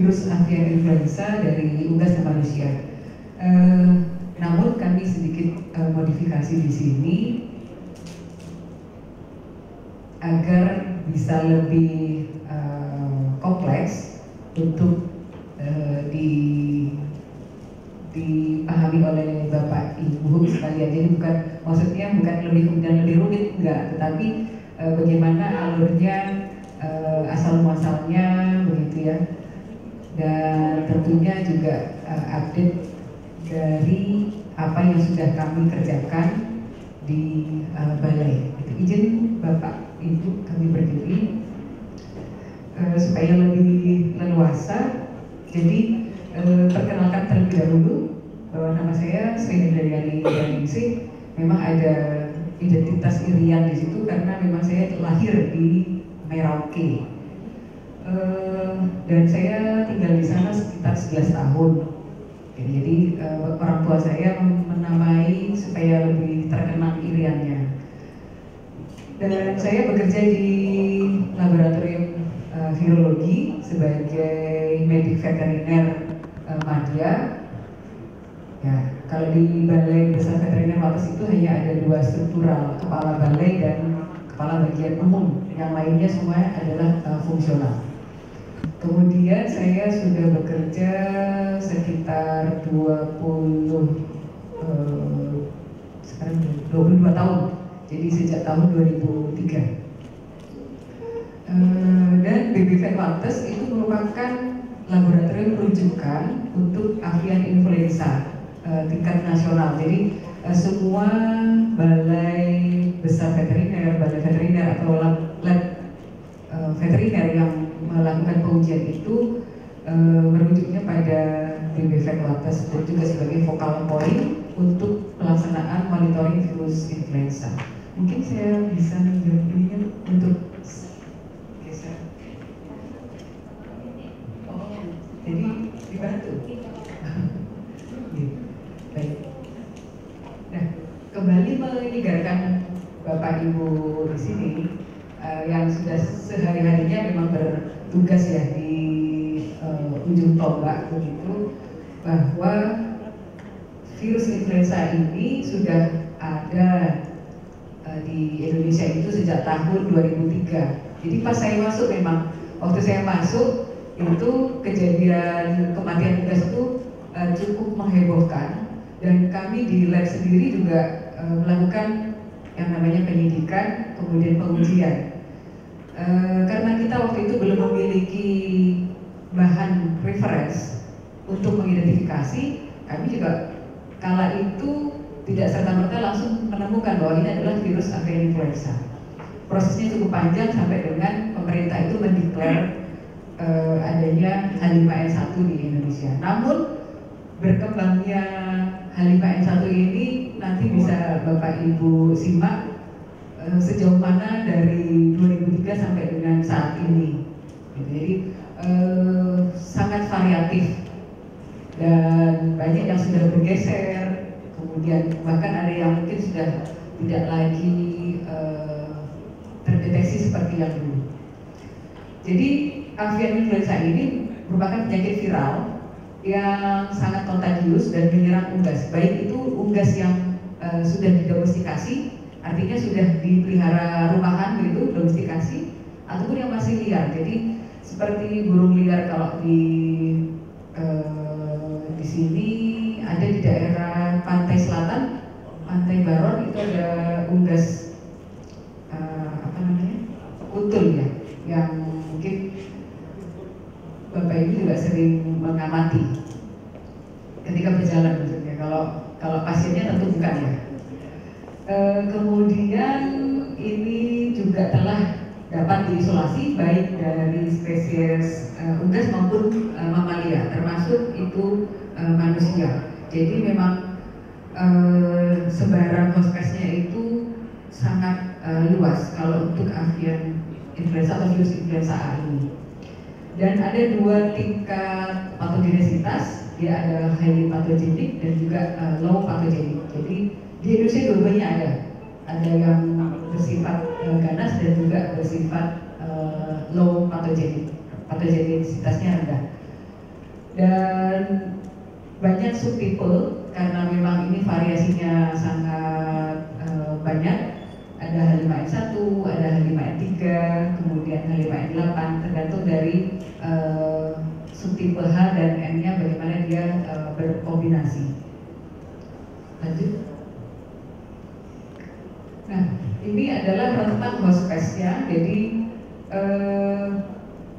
virus avian influenza dari unggas ke manusia. Namun kami sedikit modifikasi di sini agar bisa lebih kompleks untuk dipahami oleh Bapak Ibu sekalian. Jadi maksudnya bukan lebih rumit, enggak, tetapi bagaimana alurnya, asal muasalnya begitu ya, dan tentunya juga update dari apa yang sudah kami kerjakan di balai. Izin Bapak Ibu kami berdiri supaya lebih leluasa. Jadi perkenalkan terlebih dahulu bahwa nama saya Sri Hindaryani Daningsih. Memang ada identitas Irian di situ karena memang saya lahir di Merauke, dan saya tinggal di sana sekitar 11 tahun. Jadi orang tua saya menamai supaya lebih terkenal Iriannya. Dan saya bekerja di laboratorium virologi sebagai medik veteriner madya. Ya, kalau di Balai Besar Veteriner Wates itu hanya ada 2 struktural, kepala balai dan kepala bagian umum. Yang lainnya semua adalah fungsional. Kemudian saya sudah bekerja sekitar 22 tahun. Jadi sejak tahun 2003. Dan BBV Wates itu merupakan laboratorium rujukan untuk avian influenza tingkat nasional. Jadi semua balai besar veteriner, balai veteriner atau lab veteriner yang melakukan pengujian itu merujuknya pada BBV Wates dan juga sebagai focal point untuk pelaksanaan monitoring virus influenza. Mungkin saya bisa menjawab ini untuk geser. Oh, jadi dibantu. Baik. Nah, kembali menyegarkan Bapak Ibu di sini yang sudah sehari-harinya memang bertugas ya di ujung tombak begitu, bahwa virus influenza ini sudah ada di Indonesia itu sejak tahun 2003. Jadi pas saya masuk, memang waktu saya masuk itu kejadian kematian unggas itu cukup menghebohkan, dan kami di lab sendiri juga melakukan yang namanya penyidikan kemudian pengujian. Karena kita waktu itu belum memiliki bahan reference untuk mengidentifikasi, kami juga kala itu tidak serta-merta langsung menemukan bahwa ini adalah virus avian influenza. Prosesnya cukup panjang sampai dengan pemerintah itu mendeklar adanya H5N1 di Indonesia. Namun berkembangnya H5N1 ini nanti bisa Bapak Ibu simak sejauh mana dari 2003 sampai dengan saat ini. Jadi sangat variatif dan banyak yang sudah bergeser, kemudian bahkan ada yang mungkin sudah tidak lagi terdeteksi seperti yang dulu. Jadi avian influenza ini merupakan penyakit viral yang sangat kontagius dan menyerang unggas, baik itu unggas yang sudah didomestikasi, artinya sudah dipelihara rumahan begitu, domestikasi, ataupun yang masih liar. Jadi seperti burung liar, kalau di sini ada di daerah pantai selatan, Pantai Baron, itu ada unggas utul ya, yang mungkin Bapak Ibu juga sering mengamati ketika berjalan maksudnya. Kalau pasiennya tentu bukan ya. Kemudian ini juga telah dapat diisolasi baik dari spesies unggas maupun mamalia, termasuk itu manusia. Jadi memang sebaran hospesnya itu sangat luas kalau untuk avian influenza atau virus influenza A ini. Dan ada 2 tingkat patogenesitas, dia ada highly pathogenic dan juga low pathogenic. Jadi di Indonesia dua-duanya ada yang bersifat ganas dan juga bersifat low pathogenic, patogenesitasnya rendah. Dan banyak subtipe karena memang ini variasinya sangat banyak. Ada H5N1, ada H5N3, kemudian H5N8, tergantung dari subtipe H dan N-nya bagaimana dia berkombinasi. Lanjut. Nah, ini adalah rentang host space-nya. Jadi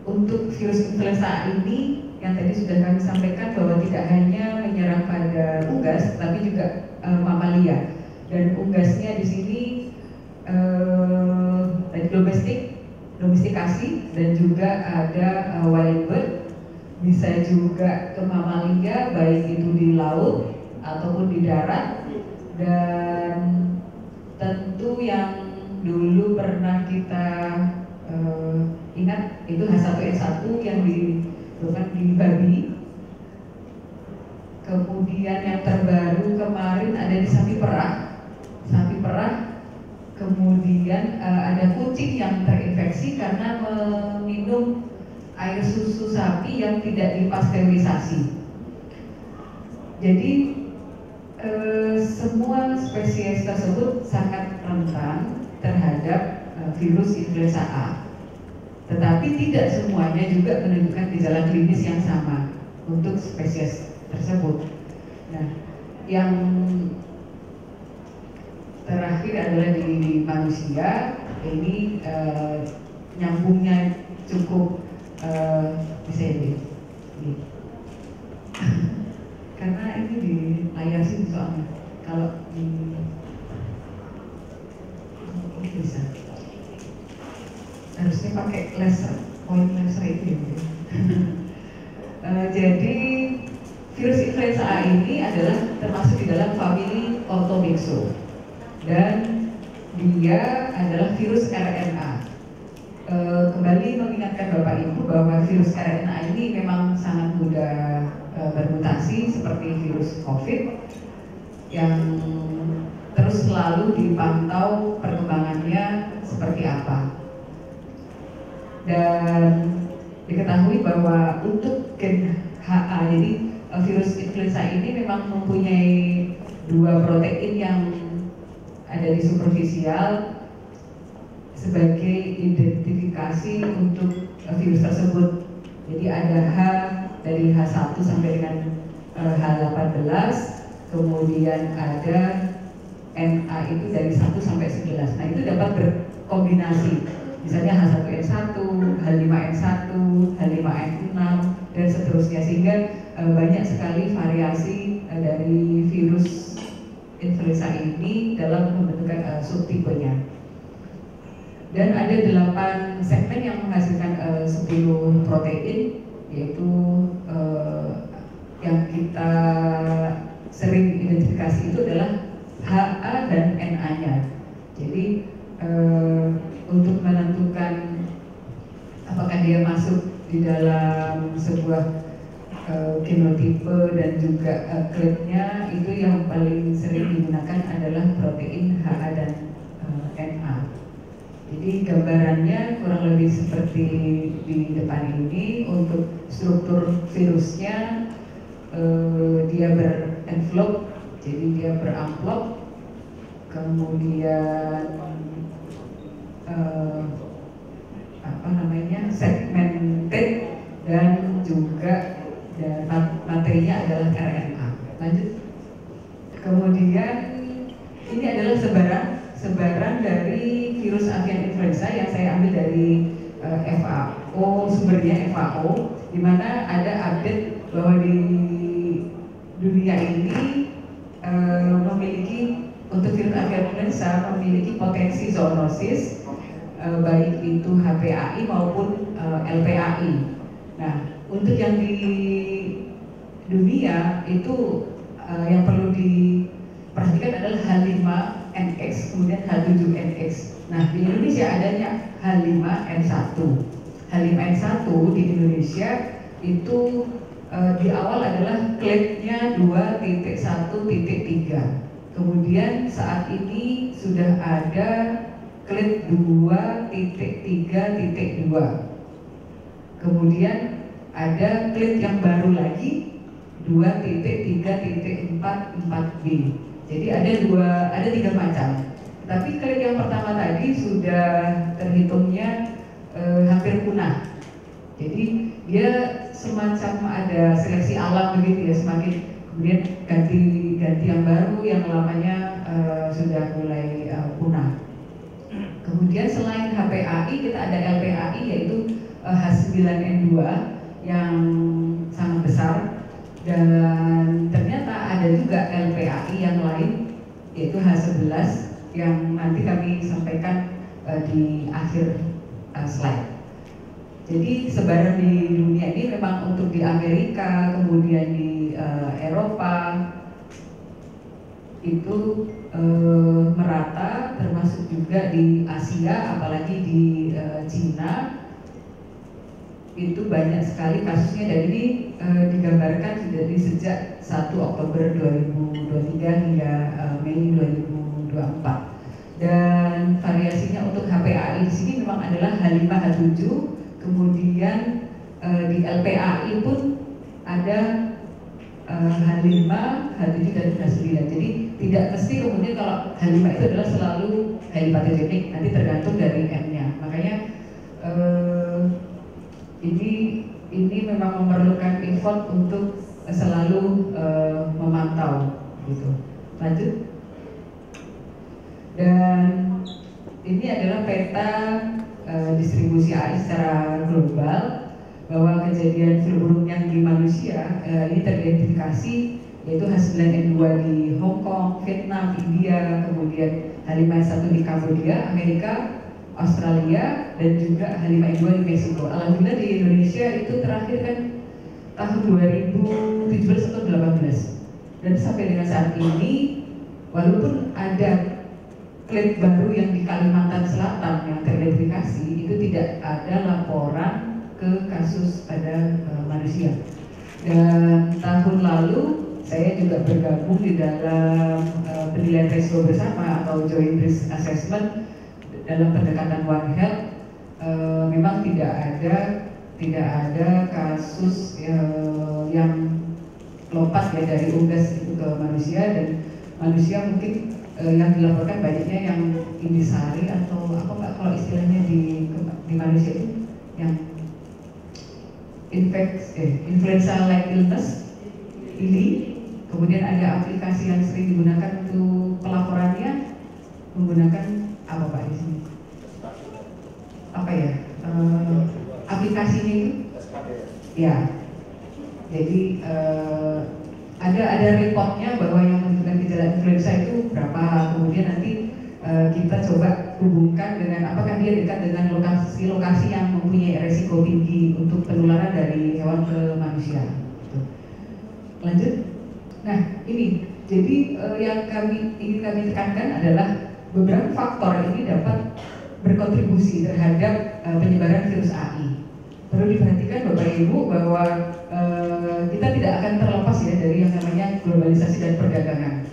untuk virus influenza ini yang tadi sudah kami sampaikan bahwa tidak hanya menyerang pada unggas, tapi juga mamalia. Dan unggasnya di sini domestikasi, dan juga ada wild bird, bisa juga ke mamalia, baik itu di laut ataupun di darat. Dan tentu yang dulu pernah kita ingat itu H1N1 yang ditemukan di babi. Kemudian yang terbaru kemarin ada di sapi perah. Kemudian ada kucing yang terinfeksi karena meminum air susu sapi yang tidak dipasteurisasi. Jadi semua spesies tersebut sangat rentan terhadap virus influenza A. Tetapi tidak semuanya juga menunjukkan gejala klinis yang sama untuk spesies tersebut. Nah, yang terakhir adalah di manusia. Ini nyambungnya cukup bisa ini. Karena ini di layar sini soalnya. Kalau bisa. Harusnya pakai laser, point laser itu ya. Jadi virus influenza A ini adalah termasuk di dalam famili Orthomyxo, dan dia adalah virus RNA. Kembali mengingatkan Bapak Ibu bahwa virus RNA ini memang sangat mudah bermutasi seperti virus COVID yang terus selalu dipantau perkembangannya seperti apa. Dan diketahui bahwa untuk gen HA, jadi virus influenza ini memang mempunyai dua protein yang ada di superfisial sebagai identifikasi untuk virus tersebut. Jadi ada H dari H1 sampai dengan H18, kemudian ada NA itu dari 1 sampai 11. Nah, itu dapat berkombinasi. Misalnya H1N1, H5N1, H5N6, dan seterusnya, sehingga banyak sekali variasi dari virus influenza ini dalam pembentukan subtipenya. Dan ada 8 segmen yang menghasilkan 10 protein, yaitu yang kita sering identifikasi itu adalah HA dan NA-nya. Jadi untuk menentukan apakah dia masuk di dalam sebuah genotipe dan juga klednya, itu yang paling sering digunakan adalah protein HA dan NA. Jadi gambarannya kurang lebih seperti di depan ini. Untuk struktur virusnya, dia berenvelop, jadi dia beramplop, kemudian segmented, dan juga materinya adalah RNA. Lanjut. Kemudian ini adalah sebaran dari virus avian influenza yang saya ambil dari FAO, sumbernya FAO, di mana ada update bahwa di dunia ini memiliki, untuk virus avian influenza memiliki potensi zoonosis, baik itu HPAI maupun LPAI. Nah, untuk yang di dunia itu yang perlu diperhatikan adalah H5NX, kemudian H7NX. Nah, di Indonesia adanya H5N1. H5N1 di Indonesia itu di awal adalah klednya 2.1.3. Kemudian saat ini sudah ada kled 2.3.2. Kemudian ada klit yang baru lagi 2.3.44B. Jadi ada tiga macam. Tapi klit yang pertama tadi sudah terhitungnya hampir punah. Jadi dia semacam ada seleksi alam begitu ya, semakin kemudian ganti yang baru, yang lamanya sudah mulai punah. Kemudian selain HPAI kita ada LPAI, yaitu H9N2 yang sangat besar, dan ternyata ada juga LPAI yang lain yaitu H11 yang nanti kami sampaikan di akhir slide. Jadi sebaran di dunia ini memang untuk di Amerika, kemudian di Eropa itu merata, termasuk juga di Asia, apalagi di Cina itu banyak sekali kasusnya, dan ini digambarkan dari sejak 1 Oktober 2023 hingga Mei 2024. Dan variasinya untuk HPAI di sini memang adalah H5, H7, kemudian di LPAI pun ada H5, H7 dan H9. Jadi tidak mesti kemudian kalau H5 itu adalah selalu hepatogenik, nanti tergantung dari M-nya. Makanya ini memang memerlukan effort untuk selalu memantau gitu. Lanjut. Dan ini adalah peta distribusi AI secara global, bahwa kejadian flu burung yang di manusia ini teridentifikasi yaitu H9N2 di Hong Kong, Vietnam, India, kemudian H5N1 di Kamboja, Amerika, Australia, dan juga H5N2 di Meksiko. Alhamdulillah di Indonesia itu terakhir kan tahun 2017 atau 2018, dan sampai dengan saat ini walaupun ada klit baru yang di Kalimantan Selatan yang teridentifikasi, itu tidak ada laporan ke kasus pada manusia. Dan tahun lalu saya juga bergabung di dalam penilaian resiko bersama atau joint risk assessment dalam pendekatan One Health. Memang tidak ada kasus yang lompat ya dari unggas itu ke manusia, dan manusia mungkin yang dilaporkan banyaknya yang intisari atau apa Mbak kalau istilahnya di manusia itu yang influenza like illness ini. Kemudian ada aplikasi yang sering digunakan untuk pelaporannya menggunakan apa Pak di sini? Apa ya? Aplikasinya itu? Ya. Jadi ada reportnya bahwa yang menunjukkan gejala influenza itu berapa. Kemudian nanti kita coba hubungkan dengan apakah dia dekat dengan lokasi-lokasi yang mempunyai resiko tinggi untuk penularan dari hewan ke manusia. Lanjut. Nah ini, jadi yang ingin kami tekankan adalah beberapa faktor ini dapat berkontribusi terhadap penyebaran virus AI. Perlu diperhatikan Bapak Ibu bahwa kita tidak akan terlepas ya dari yang namanya globalisasi dan perdagangan.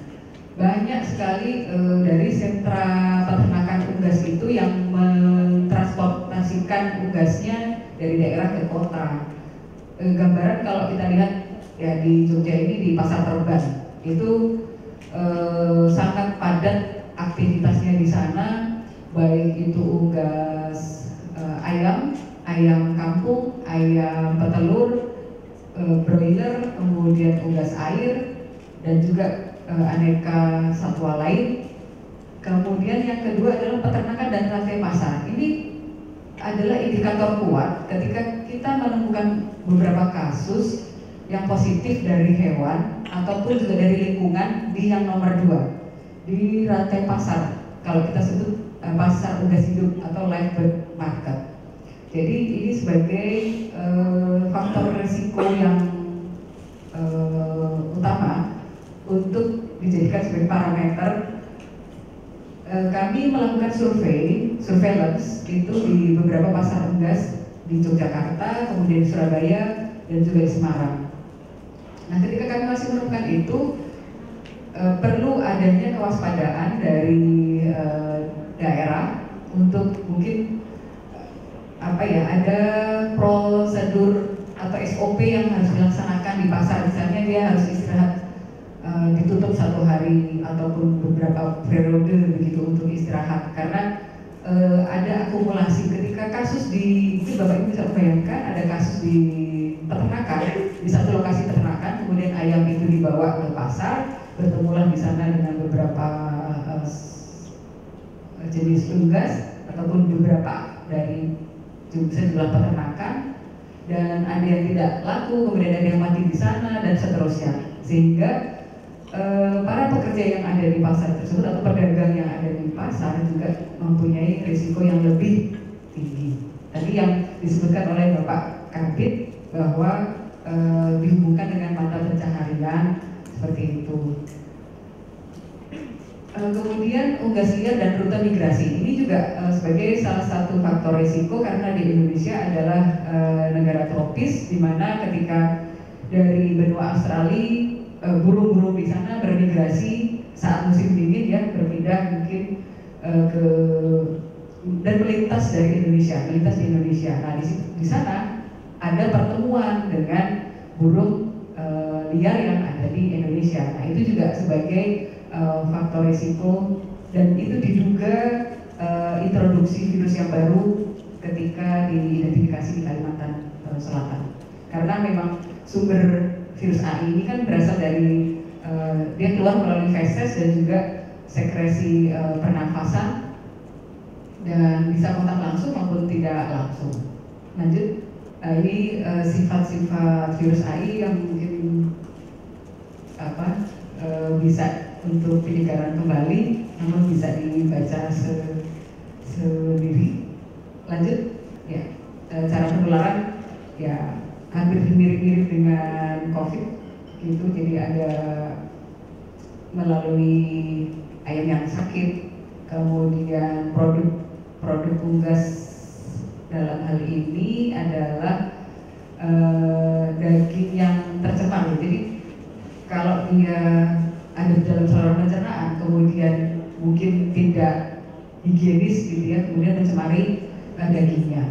Banyak sekali dari sentra peternakan unggas itu yang mentransportasikan unggasnya dari daerah ke kota. Gambaran kalau kita lihat ya di Jogja ini di Pasar Terban itu sangat padat aktivitasnya di sana, baik itu unggas ayam kampung, ayam petelur, broiler, kemudian unggas air, dan juga aneka satwa lain. Kemudian yang kedua adalah peternakan dan rantai pasar. Ini adalah indikator kuat ketika kita menemukan beberapa kasus yang positif dari hewan ataupun juga dari lingkungan di yang nomor 2 di rantai pasar, kalau kita sebut pasar unggas hidup atau live bird market. Jadi ini sebagai faktor risiko yang utama untuk dijadikan sebagai parameter. Kami melakukan surveillance itu di beberapa pasar unggas di Yogyakarta, kemudian di Surabaya, dan juga di Semarang. Nah, ketika kami masih menemukan itu, perlu adanya kewaspadaan dari daerah untuk mungkin ada prosedur atau SOP yang harus dilaksanakan di pasar. Misalnya dia harus istirahat ditutup 1 hari ataupun beberapa periode begitu untuk istirahat, karena ada akumulasi ketika kasus itu Bapak Ibu bisa bayangkan ada kasus di peternakan, di satu lokasi peternakan, kemudian ayam itu dibawa ke pasar, bertemulah di sana dengan beberapa jenis unggas ataupun beberapa dari sejumlah peternakan, dan ada yang tidak laku, kemudian ada yang mati di sana dan seterusnya, sehingga para pekerja yang ada di pasar tersebut atau pedagang yang ada di pasar juga mempunyai risiko yang lebih tinggi. Tadi yang disebutkan oleh Bapak Kabid bahwa dihubungkan dengan mata pencaharian seperti itu. Kemudian unggas liar dan rute migrasi ini juga sebagai salah satu faktor risiko, karena di Indonesia adalah negara tropis, di mana ketika dari benua Australia burung-burung di sana bermigrasi saat musim dingin ya, berpindah mungkin dan melintas dari Indonesia, melintas di Indonesia. Nah di sana ada pertemuan dengan burung liar yang ada di Indonesia. Nah itu juga sebagai faktor risiko, dan itu diduga introduksi virus yang baru ketika diidentifikasi di Kalimantan Selatan, karena memang sumber virus AI ini kan berasal dari dia keluar melalui feses dan juga sekresi pernafasan, dan bisa kontak langsung maupun tidak langsung. Lanjut, ini sifat-sifat virus AI yang mungkin bisa untuk penyegaran kembali, namun bisa dibaca sendiri. Lanjut, ya, cara penularan ya hampir mirip-mirip dengan COVID gitu, jadi ada melalui ayam yang sakit, kemudian produk unggas dalam hal ini adalah daging yang tercemar. Jadi kalau dia ada di dalam saluran pencernaan, kemudian mungkin tidak higienis gitu ya, kemudian mencemari dagingnya.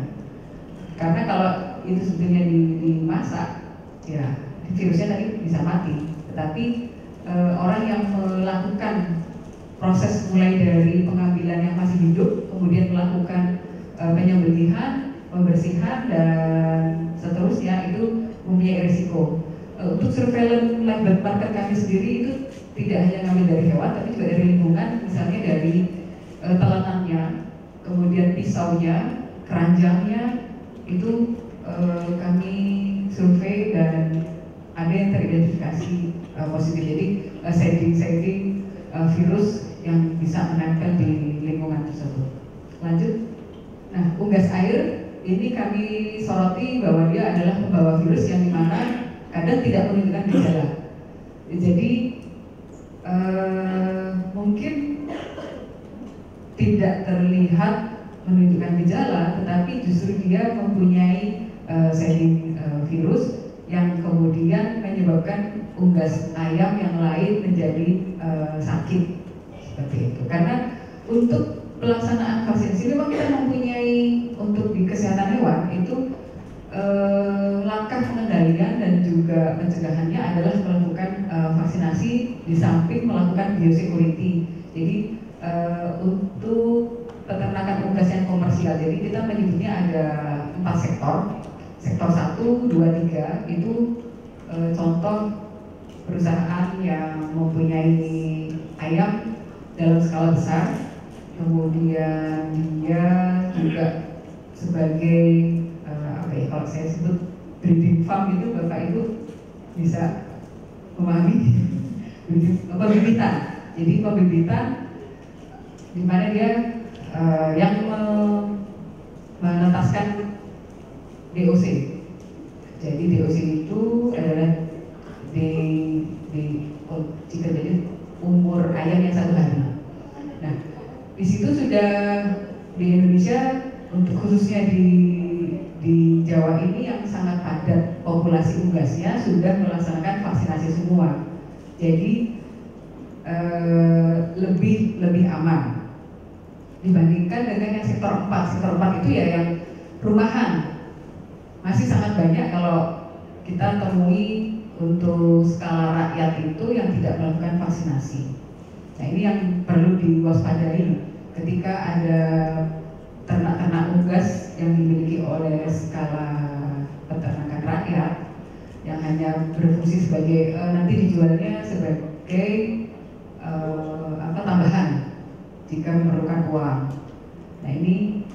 Karena kalau itu sebetulnya dimasak, ya virusnya tadi bisa mati. Tetapi orang yang melakukan proses mulai dari pengambilan yang masih hidup, kemudian melakukan penyembelihan, pembersihan dan seterusnya, itu mempunyai risiko. Untuk surveillance live market kami sendiri itu tidak hanya ngambil dari hewan, tapi juga dari lingkungan, misalnya dari telanannya, kemudian pisaunya, keranjangnya, itu kami survei dan ada yang teridentifikasi positif. Jadi setting virus yang bisa menempel di lingkungan tersebut. Lanjut. Nah, unggas air ini kami soroti bahwa dia adalah pembawa virus yang dimana kadang tidak menunjukkan gejala. Jadi mungkin tidak terlihat menunjukkan gejala, tetapi justru dia mempunyai shedding virus yang kemudian menyebabkan unggas ayam yang lain menjadi sakit seperti itu. Karena untuk pelaksanaan vaksinasi memang kita mempunyai, untuk di kesehatan hewan itu langkah pengendalian dan juga pencegahannya adalah melakukan vaksinasi di samping melakukan biosecurity. Jadi untuk peternakan unggas yang komersial, jadi kita menyebutnya ada 4 sektor. Sektor 1, 2, 3 itu contoh perusahaan yang mempunyai ayam dalam skala besar, kemudian dia juga sebagai kalau saya sebut breeding farm itu Bapak Ibu bisa memahami pembibitan. Jadi pembibitan di mana dia yang menetaskan DOC. Jadi DOC itu adalah jika jadi umur ayam yang 1 hari. Nah, di situ sudah di Indonesia, untuk khususnya di Jawa ini yang sangat padat populasi unggasnya, sudah melaksanakan vaksinasi semua. Jadi lebih aman dibandingkan dengan yang sektor 4. Sektor 4 itu ya yang rumahan. Masih sangat banyak kalau kita temui untuk skala rakyat itu yang tidak melakukan vaksinasi. Nah ini yang perlu diwaspadai ketika ada ternak-ternak unggas yang dimiliki oleh skala peternakan rakyat yang hanya berfungsi sebagai nanti dijualnya sebagai tambahan jika memerlukan uang. Nah ini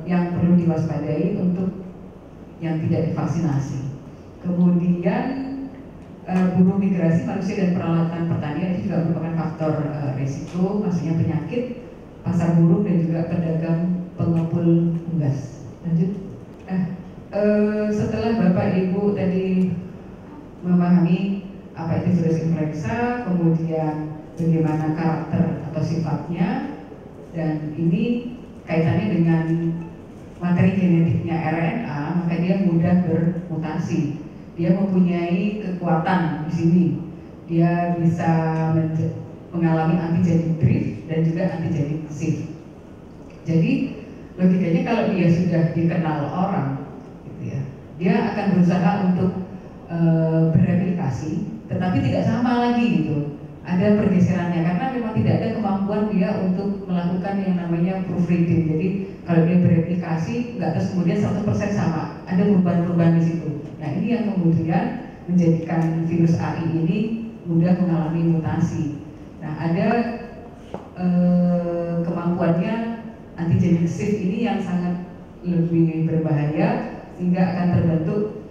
yang perlu diwaspadai untuk yang tidak divaksinasi. Kemudian buruh migrasi manusia dan peralatan pertanian itu juga merupakan faktor risiko, maksudnya penyakit, pasar buruh dan juga pedagang pengepul unggas. Lanjut. Setelah Bapak Ibu tadi memahami apa itu virus influenza, kemudian bagaimana karakter atau sifatnya, dan ini kaitannya dengan materi genetiknya RNA, maka dia mudah bermutasi. Dia mempunyai kekuatan di sini. Dia bisa mengalami antigenik drift dan juga antigenik shift. Jadi logikanya kalau dia sudah dikenal orang, gitu ya, dia akan berusaha untuk bereplikasi, tetapi tidak sama lagi gitu. Ada pergeserannya karena memang tidak ada kemampuan dia untuk melakukan yang namanya proofreading. Jadi kalau dia bereplikasi nggak terus kemudian 100% sama, ada perubahan-perubahan di situ. Nah ini yang kemudian menjadikan virus AI ini mudah mengalami mutasi. Nah ada kemampuannya antigenik shift ini yang sangat lebih berbahaya sehingga akan terbentuk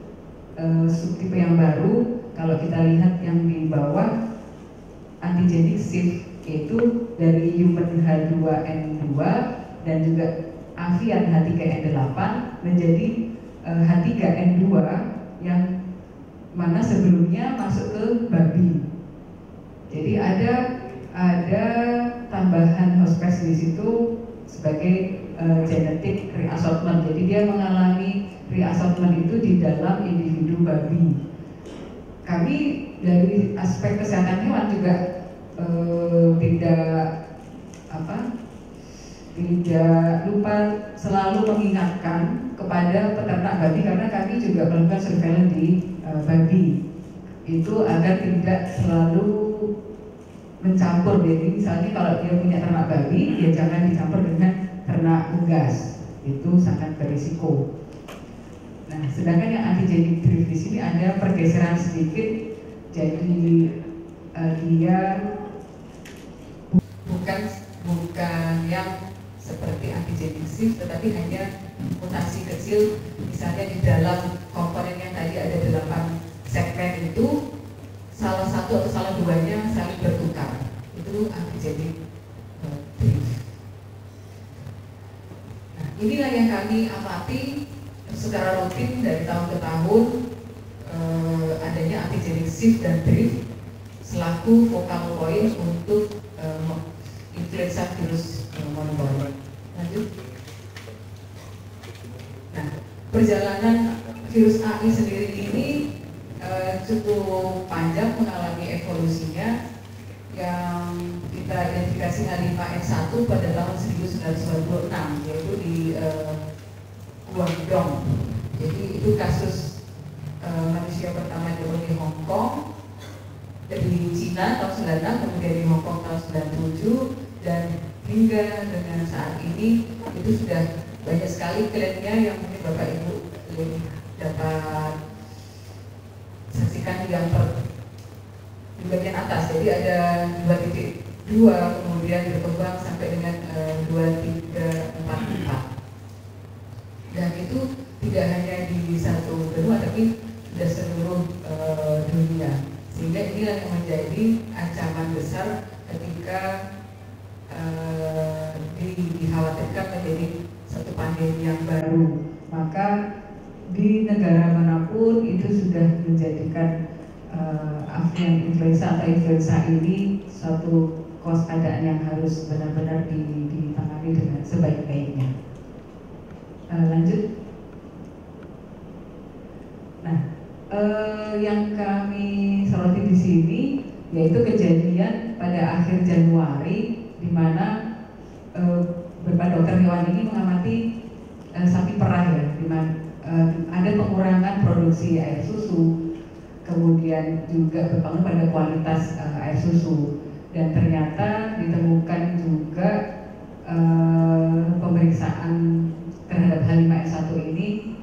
subtipe yang baru. Kalau kita lihat yang di bawah, antigenik shift yaitu dari human H2N2 dan juga avian H3N8 menjadi H3N2 yang mana sebelumnya masuk ke babi. Jadi ada tambahan hospes di situ sebagai genetic reassortment. Jadi dia mengalami reassortment itu di dalam individu babi. Kami dari aspek kesehatan hewan juga tidak lupa selalu mengingatkan kepada peternak babi, karena kami juga melakukan surveillance di babi itu agar tidak selalu mencampur. Jadi misalnya kalau dia punya ternak babi, ya jangan dicampur dengan ternak unggas, itu sangat berisiko. Nah, sedangkan yang antigenik drift di sini ada pergeseran sedikit, jadi dia bukan yang seperti antigenik shift, tetapi hanya mutasi kecil. Misalnya di dalam komponen yang tadi ada 8 segmen itu, salah satu atau salah duanya saling bertukar, itu antigenik drift. Nah, inilah yang kami amati secara rutin dari tahun ke tahun, adanya antigenik shift dan drift selaku focal point untuk influenza virus monovalent. Lanjut. Nah, perjalanan virus AI sendiri ini cukup panjang mengalami evolusinya, yang kita identifikasi H5N1 pada tahun 1996, yaitu di Guangdong. Jadi itu kasus manusia pertama di Hong Kong, dari Cina tahun 96, kemudian di Hong Kong tahun 97, dan hingga dengan saat ini itu sudah banyak sekali klaimnya yang mungkin Bapak Ibu dapat saksikan di bagian atas. Jadi ada 2.2, kemudian berkembang sampai dengan 2344. Dan itu tidak hanya di satu benua, tapi sudah seluruh dunia. Sehingga inilah yang menjadi ancaman besar ketika dikhawatirkan menjadi satu pandemi yang baru. Maka di negara manapun itu sudah menjadikan avian influenza atau influenza ini suatu kewaspadaan yang harus benar-benar ditangani dengan sebaik-baiknya. Lanjut. Nah, yang kami soroti di sini yaitu kejadian pada akhir Januari, di mana Bapak Dokter Hewan ini mengamati sapi perah ya, di mana ada pengurangan produksi air susu, kemudian juga berpengaruh pada kualitas air susu, dan ternyata ditemukan juga pemeriksaan terhadap H5N1 ini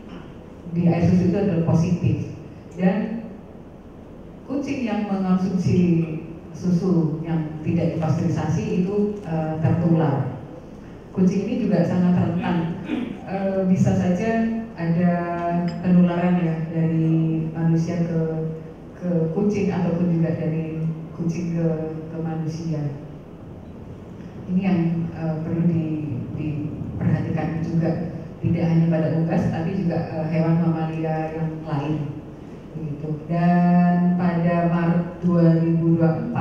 di air susu itu adalah positif, dan kucing yang mengonsumsi susu yang tidak dipasteurisasi itu tertular. Kucing ini juga sangat rentan, bisa saja ada penularan ya dari manusia ke kucing ataupun juga dari kucing ke manusia. Ini yang perlu diperhatikan juga, tidak hanya pada unggas tapi juga hewan mamalia yang lain begitu. Dan pada Maret 2024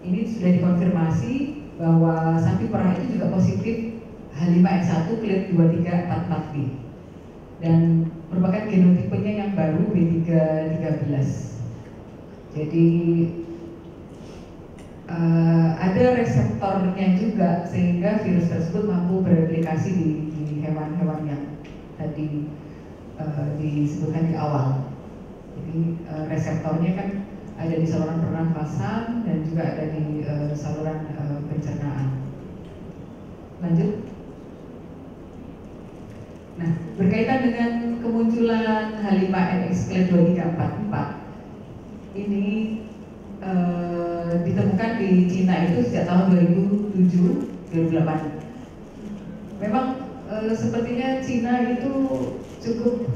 ini sudah dikonfirmasi bahwa sapi perah itu juga positif H5N1 clade 2344B dan merupakan genotipenya yang baru B313. Jadi ada reseptornya juga sehingga virus tersebut mampu bereplikasi di hewan-hewan yang tadi disebutkan di awal. Jadi reseptornya kan ada di saluran pernafasan dan juga ada di saluran pencernaan. Lanjut. Nah, berkaitan dengan kemunculan H5NX clade 2344 ini ditemukan di Cina itu sejak tahun 2007-2008. Memang sepertinya Cina itu cukup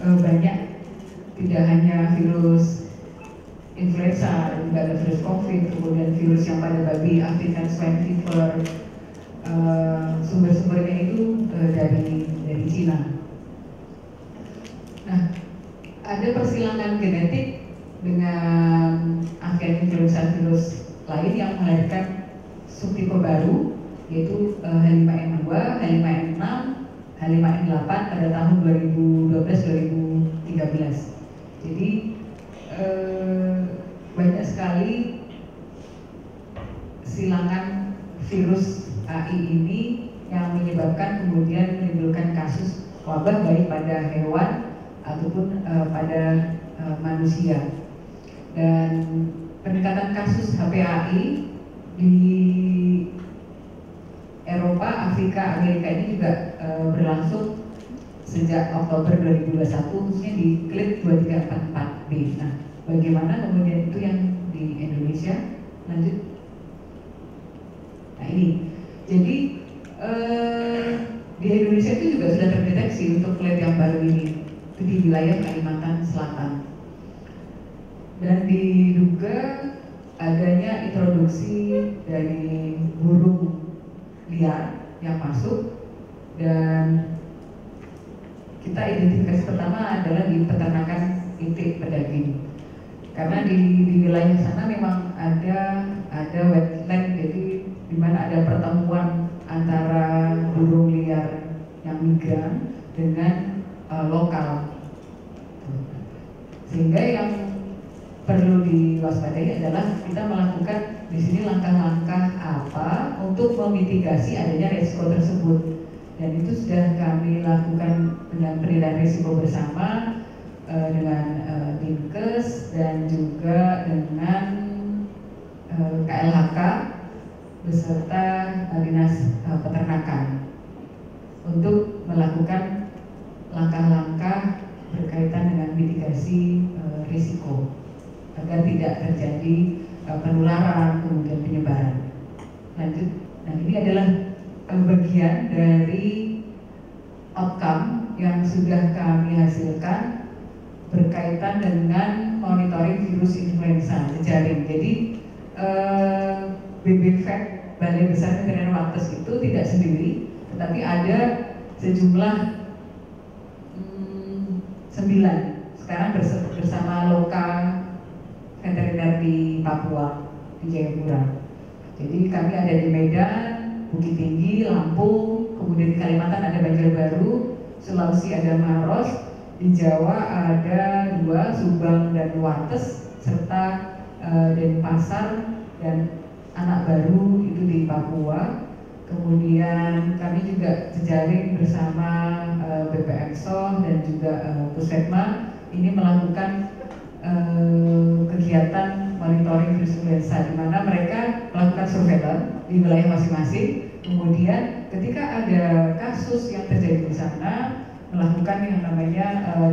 banyak, tidak hanya virus influenza, juga ada virus COVID, kemudian virus yang pada babi, African swine fever. Sumber-sumbernya itu dari Cina. Nah, ada persilangan genetik dengan avian influenza virus lain yang melahirkan subtipe baru, yaitu H5N2, H5N6, H5N8 pada tahun 2012-2013. Jadi banyak sekali silangan virus AI ini yang menyebabkan kemudian menimbulkan kasus wabah baik pada hewan ataupun pada manusia. Dan peningkatan kasus HPAI di Eropa, Afrika, Amerika ini juga berlangsung sejak Oktober 2021, khususnya di clade 2344B. Nah, bagaimana kemudian itu yang di Indonesia? Lanjut. Nah ini, jadi di Indonesia itu juga sudah terdeteksi untuk clade yang baru ini, itu di wilayah Kalimantan Selatan. Dan diduga adanya introduksi dari burung liar yang masuk, dan kita identifikasi pertama adalah di peternakan itik pedaging, karena di wilayah sana memang ada wetland, jadi di mana ada pertemuan antara burung liar yang migran dengan lokal, sehingga yang perlu diwaspadai adalah kita melakukan di sini langkah-langkah apa untuk memitigasi adanya risiko tersebut. Dan itu sudah kami lakukan dengan penilaian risiko bersama dengan Dinkes dan juga dengan KLHK beserta Dinas Peternakan untuk melakukan langkah-langkah berkaitan dengan mitigasi risiko agar tidak terjadi penularan kemudian penyebaran. Lanjut. Nah, ini adalah bagian dari outcome yang sudah kami hasilkan berkaitan dengan monitoring virus influenza jejaring. Jadi BBVAC, Balai Besar Veteriner Wates itu tidak sendiri, tetapi ada sejumlah 9 sekarang bersama lokal veteriner di Papua, di Jayapura. Jadi kami ada di Medan, Bukit Tinggi, Lampung, kemudian di Kalimantan ada Banjarbaru, Sulawesi ada Maros, di Jawa ada 2, Subang dan Wates, serta Denpasar dan anak baru itu di Papua. Kemudian kami juga jejaring bersama BPXO dan juga Puskesmas ini melakukan kegiatan monitoring virus influenza, di mana mereka melakukan surveillance di wilayah masing-masing. Kemudian ketika ada kasus yang terjadi di sana, melakukan yang namanya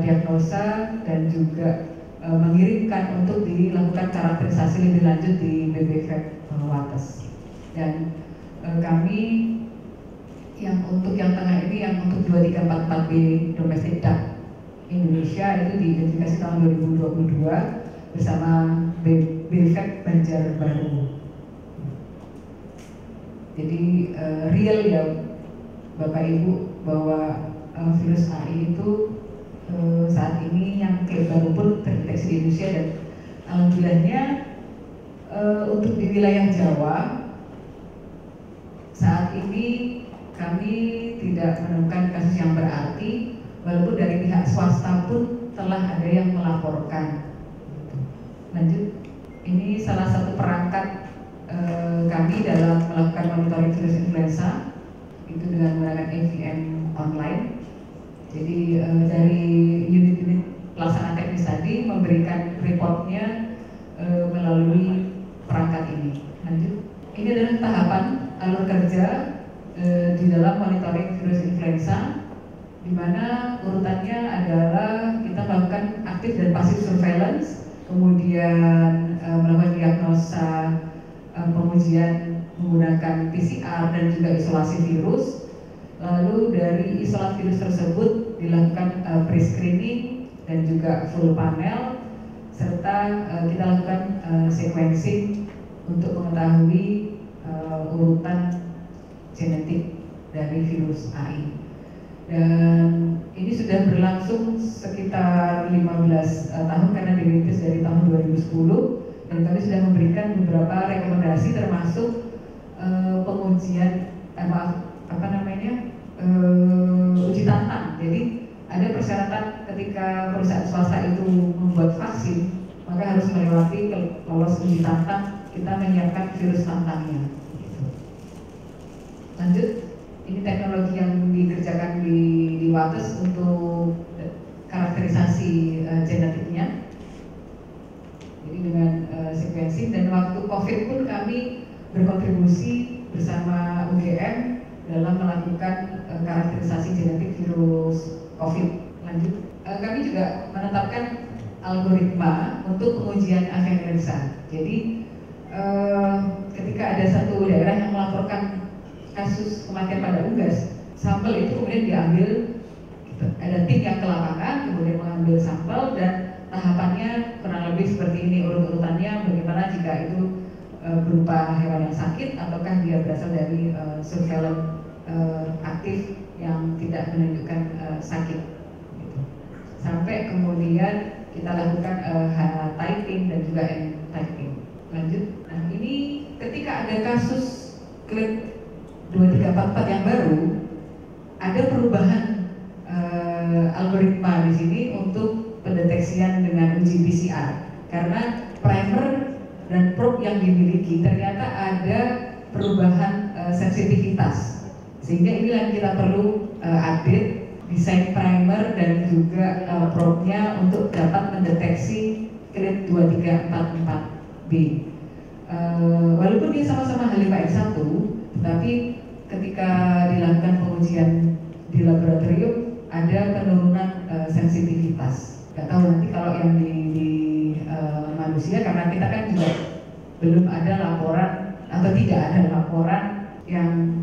diagnosa dan juga mengirimkan untuk dilakukan karakterisasi lebih lanjut di BBVAC Wates. Dan kami yang untuk yang tengah ini, yang untuk 2344B domestic duck Indonesia itu diidentifikasi tahun 2022 bersama BVAC Banjarbaru. Jadi real ya Bapak Ibu bahwa virus AI itu saat ini yang baru pun terdeteksi di Indonesia, dan alhamdulillahnya untuk di wilayah Jawa saat ini kami tidak menemukan kasus yang berarti, walaupun dari pihak swasta pun telah ada yang melaporkan. Lanjut, ini salah satu perangkat kami dalam melakukan monitoring virus influenza itu dengan menggunakan AVM online. Jadi dari unit-unit pelaksana teknis tadi memberikan reportnya melalui perangkat ini. Lanjut, ini adalah tahapan alur kerja di dalam monitoring virus influenza, di mana urutannya adalah kita melakukan aktif dan pasif surveillance, kemudian melakukan diagnosa, pengujian menggunakan PCR dan juga isolasi virus. Lalu dari isolasi virus tersebut dilakukan pre-screening dan juga full panel, serta kita lakukan sequencing untuk mengetahui urutan genetik dari virus AI. Dan ini sudah berlangsung sekitar 15 tahun karena dirintis dari tahun 2010, dan kami sudah memberikan beberapa rekomendasi termasuk pengujian uji tantang. Jadi ada persyaratan ketika perusahaan swasta itu membuat vaksin, maka harus melewati lolos uji tantang, kita menyiapkan virus tantangnya. Lanjut, ini teknologi yang dikerjakan di Wates untuk karakterisasi genetiknya. Jadi dengan sequencing, dan waktu COVID pun kami berkontribusi bersama UGM dalam melakukan karakterisasi genetik virus COVID. Lanjut, kami juga menetapkan algoritma untuk pengujian avian. Jadi ketika ada satu daerah yang melaporkan kasus kematian pada unggas, sampel itu kemudian diambil, ada tim yang ke lapangan kemudian mengambil sampel, dan tahapannya kurang lebih seperti ini urut-urutannya, bagaimana jika itu berupa hewan yang sakit ataukah dia berasal dari surveillance aktif yang tidak menunjukkan sakit gitu. Sampai kemudian kita lakukan H-typing dan juga N-typing. Lanjut, nah ini ketika ada kasus klik 2344 yang baru, ada perubahan algoritma di sini untuk pendeteksian dengan uji PCR, karena primer dan probe yang dimiliki ternyata ada perubahan sensitivitas, sehingga inilah yang kita perlu update desain primer dan juga probe-nya untuk dapat mendeteksi clade 2344B. Walaupun dia sama-sama H5N1, tetapi ketika dilakukan pengujian di laboratorium ada penurunan sensitivitas. Gak tahu nanti kalau yang di manusia, karena kita kan juga belum ada laporan atau tidak ada laporan yang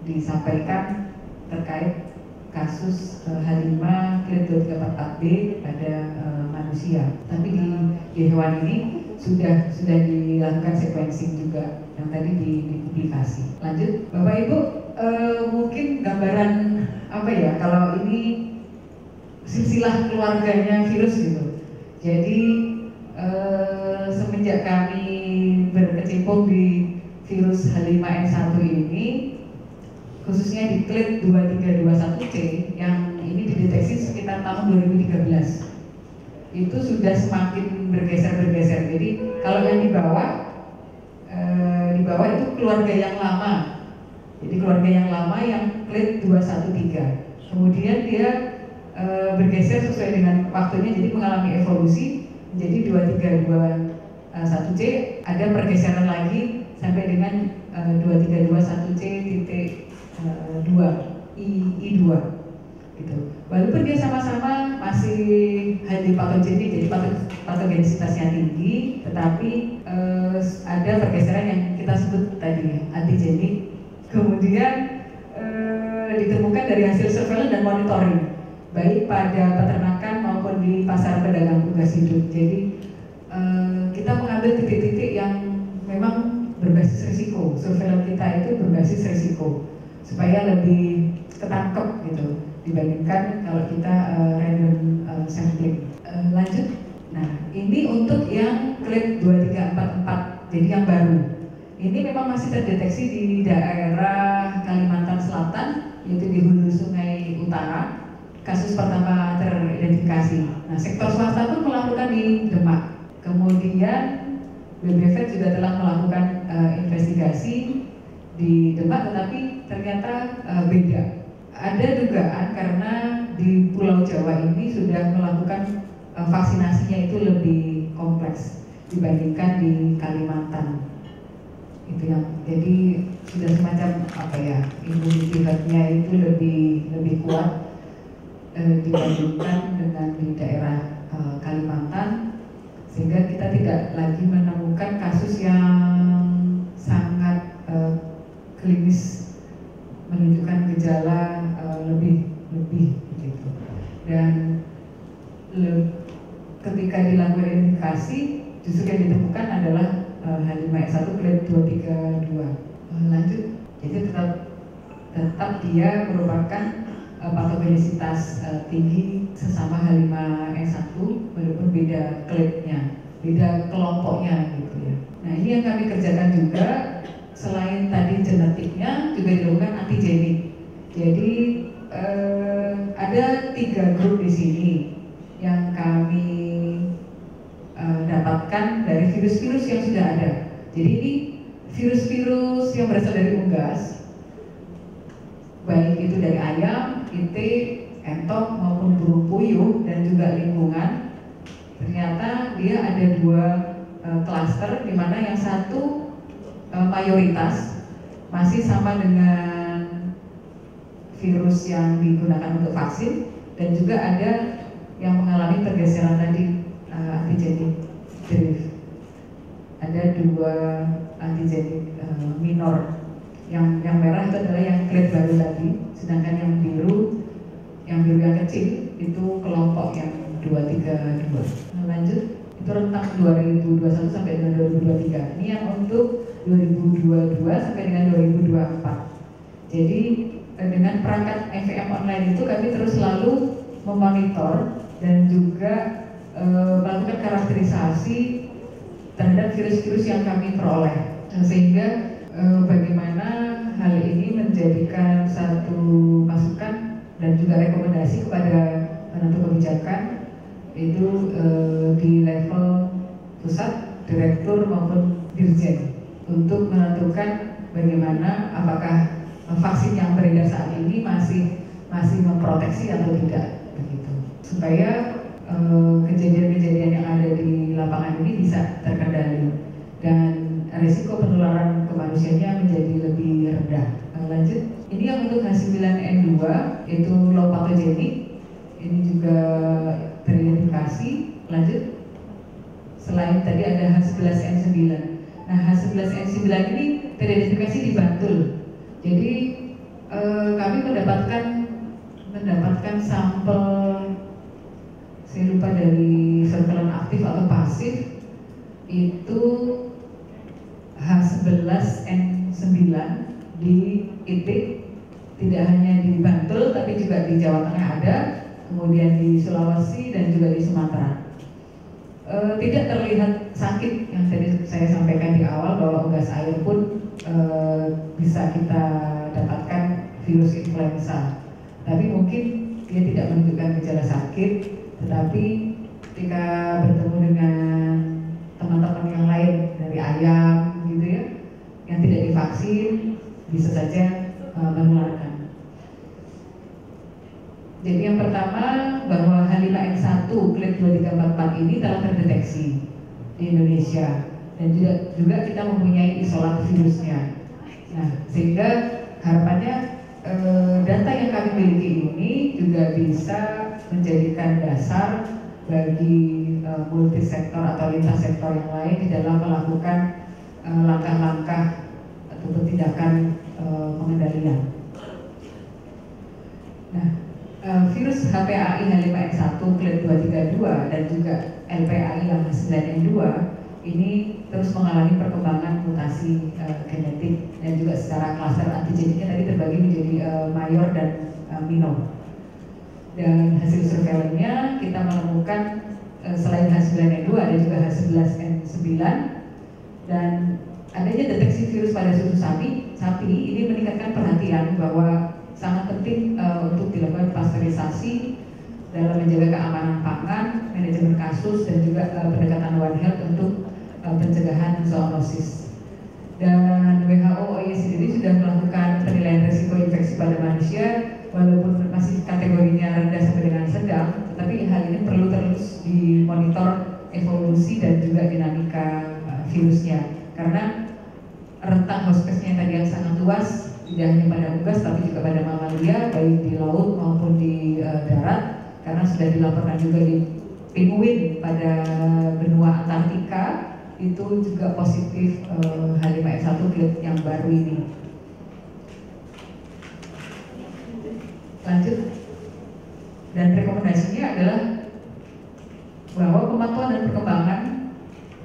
disampaikan terkait kasus H5 clade 2344B pada manusia. Tapi di hewan ini sudah dilakukan sequencing juga yang tadi dipublikasi. Lanjut, Bapak Ibu, mungkin gambaran apa ya kalau ini silsilah keluarganya virus gitu. Jadi semenjak kami berkecimpung di virus H5N1 ini, khususnya di clade 2321C yang ini dideteksi sekitar tahun 2013, itu sudah semakin bergeser. Jadi kalau yang di bawah di bawah itu keluarga yang lama. Jadi keluarga yang lama yang clade 213. Kemudian dia bergeser sesuai dengan waktunya, jadi mengalami evolusi menjadi 2321C, ada pergeseran lagi sampai dengan 2321C titik 2 I2 gitu. Walaupun dia sama-sama masih highly pathogenic, jadi patogenisitasnya tinggi, tetapi ada pergeseran yang kita sebut tadi antigenik. Kemudian ditemukan dari hasil surveillance dan monitoring baik pada peternakan maupun di pasar pedagang unggas hidup. Jadi kita mengambil titik-titik yang memang berbasis risiko. Surveillance kita itu berbasis risiko supaya lebih ketangkep gitu dibandingkan kalau kita random sampling. Lanjut. Nah, ini untuk yang clade 2344, jadi yang baru. Ini memang masih terdeteksi di daerah Kalimantan Selatan, yaitu di hulu Sungai Utara. Kasus pertama teridentifikasi. Nah, sektor swasta pun melakukan di Demak. Kemudian BBFED juga telah melakukan investigasi di Demak, tetapi ternyata beda. Ada dugaan karena di Pulau Jawa ini sudah melakukan vaksinasinya itu lebih kompleks dibandingkan di Kalimantan. Itu yang jadi sudah semacam apa ya, immunity rate-nya itu lebih kuat dibandingkan dengan di daerah Kalimantan, sehingga kita tidak lagi menemukan kasus yang sangat klinis menunjukkan gejala lebih begitu. Dan ketika dilakukan identifikasi, justru yang ditemukan adalah H5N1 clade 232. Lanjut, jadi tetap dia merupakan patogenisitas tinggi sesama H5N1 walaupun beda clade-nya, beda kelompoknya gitu ya. Nah, ini yang kami kerjakan juga, selain tadi genetiknya juga dilakukan antigenik. Jadi ada 3 grup di sini yang kami dapatkan dari virus-virus yang sudah ada. Jadi ini virus-virus yang berasal dari unggas, baik itu dari ayam, itik, entok maupun burung puyuh dan juga lingkungan. Ternyata dia ada 2 klaster, di mana yang satu mayoritas masih sama dengan virus yang digunakan untuk vaksin, dan juga ada yang mengalami pergeseran tadi antigenik drift. Ada 2 antigenik minor. Yang merah itu adalah yang clade baru tadi, sedangkan yang biru yang kecil itu kelompok yang 232. Nah, lanjut, itu rentang 2021 sampai dengan 2023. Ini yang untuk 2022 sampai dengan 2024. Jadi dengan perangkat FEM online itu kami terus selalu memonitor dan juga melakukan karakterisasi terhadap virus-virus yang kami peroleh, sehingga bagaimana hal ini menjadikan satu masukan dan juga rekomendasi kepada penentu kebijakan itu di level pusat, direktur maupun dirjen, untuk menentukan bagaimana apakah vaksin yang beredar saat ini masih memproteksi atau tidak begitu, supaya kejadian-kejadian yang ada di lapangan ini bisa terkendali dan risiko penularan ke manusianya menjadi lebih rendah. Lanjut, ini yang untuk H9N2 itu low pathogenic, ini juga teridentifikasi. Lanjut, selain tadi ada H11N9. Nah, H11N9 ini teridentifikasi di Bantul. Jadi kami mendapatkan sampel, saya lupa dari surveillance aktif atau pasif, itu H11N9 di itik, tidak hanya di Bantul tapi juga di Jawa Tengah ada, kemudian di Sulawesi dan juga di Sumatera. Tidak terlihat sakit yang tadi saya sampaikan di awal, bahwa unggas air pun bisa kita dapatkan virus influenza, tapi mungkin dia tidak menunjukkan gejala sakit. Tetapi ketika bertemu dengan teman-teman yang lain dari ayam gitu ya, yang vaksin bisa saja menularkan. Jadi yang pertama bahwa H5N1 clade 2344 ini telah terdeteksi di Indonesia dan juga kita mempunyai isolat virusnya. Nah, sehingga harapannya data yang kami miliki ini juga bisa menjadikan dasar bagi multisektor atau lintas sektor yang lain di dalam melakukan langkah-langkah atau tindakan pengendalian. Nah, virus HPAI H5N1 clade 232 dan juga LPAI yang H9N2 ini terus mengalami perkembangan mutasi genetik dan juga secara klaster antigeniknya tadi terbagi menjadi mayor dan minor. Dan hasil surveilannya kita menemukan selain H9N2 ada juga H11N9 dan adanya deteksi virus pada susu sapi ini meningkatkan perhatian bahwa sangat penting untuk dilakukan pasteurisasi dalam menjaga keamanan pangan, manajemen kasus dan juga pendekatan One Health untuk pencegahan zoonosis. Dan WHO OIE sendiri sudah melakukan penilaian risiko infeksi pada manusia walaupun masih kategorinya rendah sampai dengan sedang, tetapi hal ini perlu terus dimonitor evolusi dan juga dinamika virusnya karena rentang hospesnya tadi yang sangat luas tidak hanya pada unggas tapi juga pada mamalia baik di laut maupun di darat karena sudah dilaporkan juga di penguin pada benua Antartika itu juga positif H5N1 clade yang baru ini. Lanjut, dan rekomendasinya adalah bahwa pemantauan dan perkembangan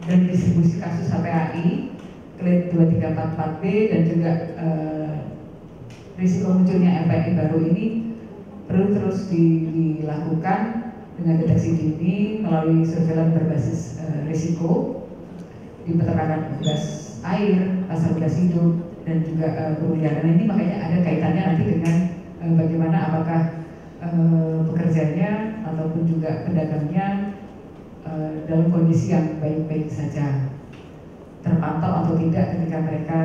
dan distribusi kasus HPAI clade 2344B dan juga risiko munculnya LPAI baru ini perlu terus dilakukan dengan deteksi dini melalui surveillance berbasis risiko di peternakan unggas air, pasar unggas hidup dan juga perundangan ini. Makanya ada kaitannya nanti dengan bagaimana apakah pekerjanya ataupun juga pedagangnya dalam kondisi yang baik-baik saja, terpantau atau tidak ketika mereka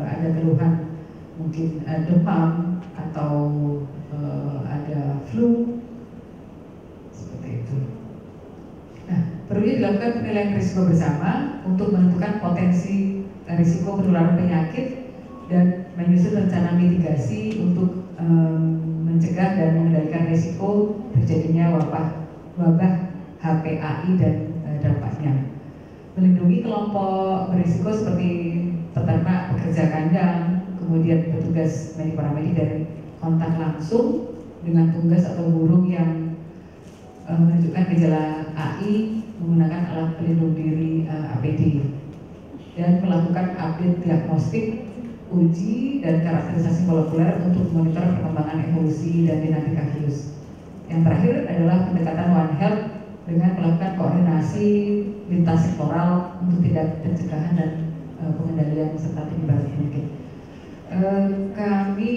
ada keluhan mungkin demam atau ada flu seperti itu. Nah, perlu dilakukan penilaian risiko bersama untuk menentukan potensi risiko penularan penyakit dan menyusun rencana mitigasi untuk mencegah dan mengendalikan risiko terjadinya wabah HPAI dan dampaknya. Melindungi kelompok berisiko seperti peternak, pekerja kandang, kemudian petugas medik paramedik dari kontak langsung dengan unggas atau burung yang menunjukkan gejala AI menggunakan alat pelindung diri APD dan melakukan update diagnostik, uji dan karakterisasi molekuler untuk monitor perkembangan evolusi dan dinamika virus. Yang terakhir adalah pendekatan One Health dengan melakukan koordinasi lintas sektoral untuk tindak pencegahan dan pengendalian serta penyebaran penyakit. Kami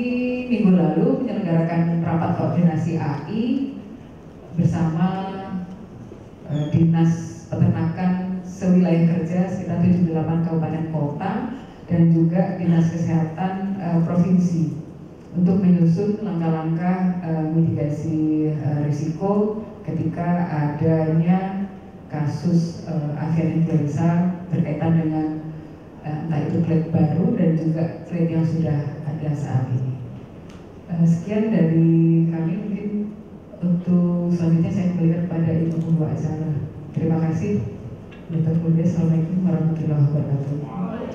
minggu lalu menyelenggarakan rapat koordinasi AI bersama Dinas Peternakan sewilayah kerja sekitar 78 kabupaten kota dan juga Dinas Kesehatan Provinsi untuk menyusun langkah-langkah mitigasi risiko ketika adanya kasus avian influenza berkaitan dengan entah itu clade baru dan juga clade yang sudah ada saat ini. Sekian dari kami, mungkin untuk selanjutnya saya kembalikan kepada Ibu Pembawa acara. Terima kasih. Assalamualaikum warahmatullahi wabarakatuh.